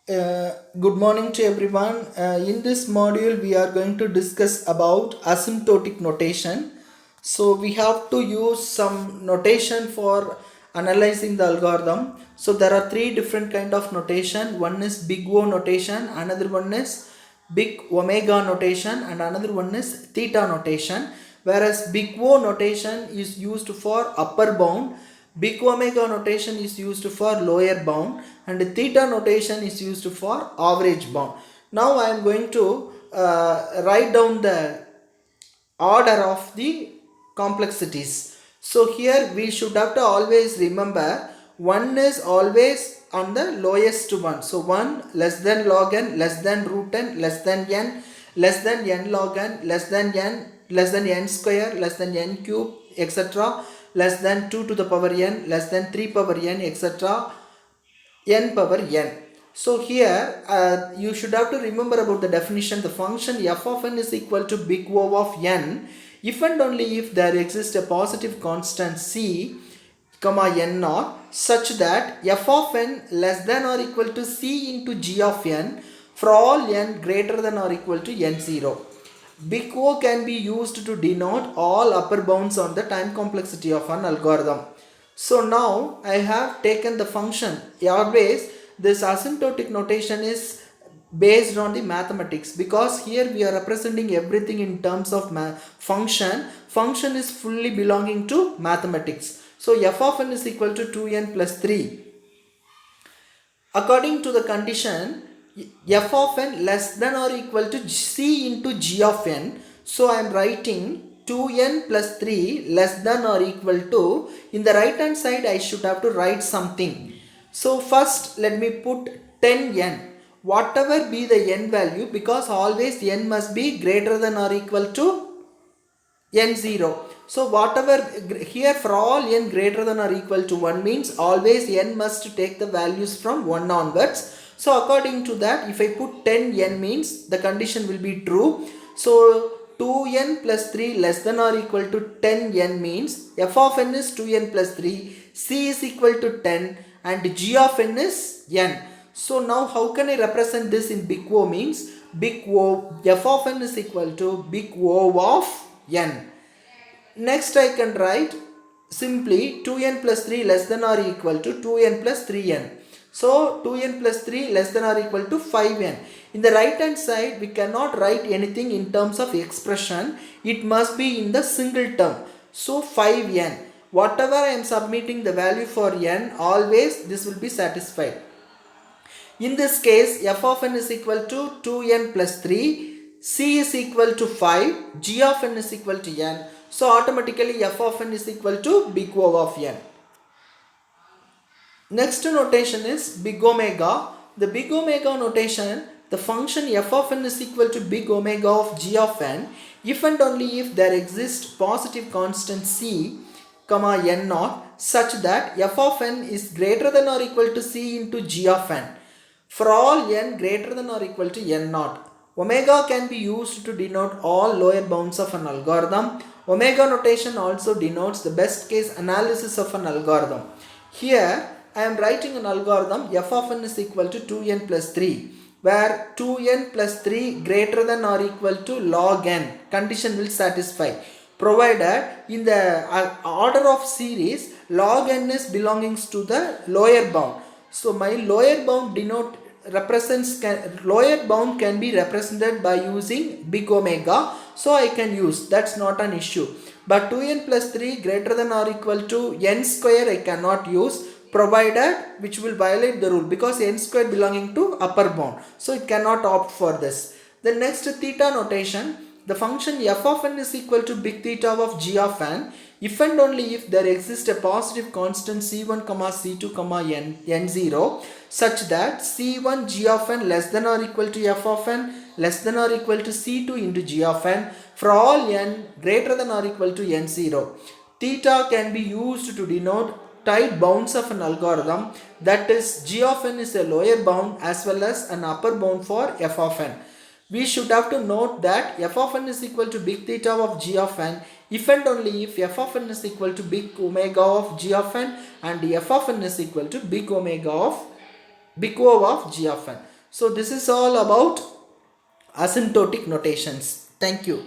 Good morning to everyone. In this module, we are going to discuss about asymptotic notation. So we have to use some notation for analyzing the algorithm. So there are three different kind of notation. One is big O notation, another one is big omega notation, and another one is theta notation. Whereas big O notation is used for upper bound, big omega notation is used for lower bound, and theta notation is used for average bound. Now I am going to write down the order of the complexities. So here we should have to always remember one is always on the lowest one. So 1 less than log n, less than root n, less than n, less than n log n, less than n, less than n square, less than n cube, etc., less than 2 to the power n, less than 3 power n, etc., n power n. So here you should have to remember about the definition. The function f of n is equal to big O of n if and only if there exists a positive constant c comma n naught such that f of n less than or equal to c into g of n for all n greater than or equal to n0. Big O can be used to denote all upper bounds on the time complexity of an algorithm. So now I have taken the function. Always this asymptotic notation is based on the mathematics, because here we are representing everything in terms of function. Function is fully belonging to mathematics. So f of n is equal to 2n plus 3. According to the condition f of n less than or equal to c into g of n. So I am writing 2n plus 3 less than or equal to, in the right hand side I should have to write something. So first let me put 10n, whatever be the n value, because always n must be greater than or equal to n0. So whatever here for all n greater than or equal to 1 means always n must take the values from 1 onwards. So according to that, if I put 10n means the condition will be true. So 2n plus 3 less than or equal to 10n means f of n is 2n plus 3, c is equal to 10, and g of n is n. So now how can I represent this in big O? Means big O f of n is equal to big O of n. Next I can write simply 2n plus 3 less than or equal to 2n plus 3n. So 2n plus 3 less than or equal to 5n. In the right hand side we cannot write anything in terms of expression. It must be in the single term. So 5n. Whatever I am submitting the value for n, always this will be satisfied. In this case, f of n is equal to 2n plus 3, c is equal to 5, g of n is equal to n. So automatically f of n is equal to big O of n. Next notation is big omega. The big omega notation, the function f of n is equal to big omega of g of n if and only if there exists positive constant c comma n naught such that f of n is greater than or equal to c into g of n for all n greater than or equal to n naught. Omega can be used to denote all lower bounds of an algorithm. Omega notation also denotes the best case analysis of an algorithm. Here I am writing an algorithm f of n is equal to 2n plus 3, where 2n plus 3 greater than or equal to log n condition will satisfy, provided in the order of series log n is belongs to the lower bound. So my lower bound lower bound can be represented by using big omega. So I can use, that's not an issue. But 2n plus 3 greater than or equal to n square I cannot use, provided, which will violate the rule, because n square belonging to upper bound. So it cannot opt for this. The next theta notation, the function f of n is equal to big theta of g of n if and only if there exists a positive constant c1 comma c2 comma n0 such that c1 g of n less than or equal to f of n less than or equal to c2 into g of n for all n greater than or equal to n0. Theta can be used to denote tight bounds of an algorithm, that is g of n is a lower bound as well as an upper bound for f of n. We should have to note that f of n is equal to big theta of g of n if and only if f of n is equal to big omega of g of n and f of n is equal to big omega of big O of g of n. So this is all about asymptotic notations. Thank you.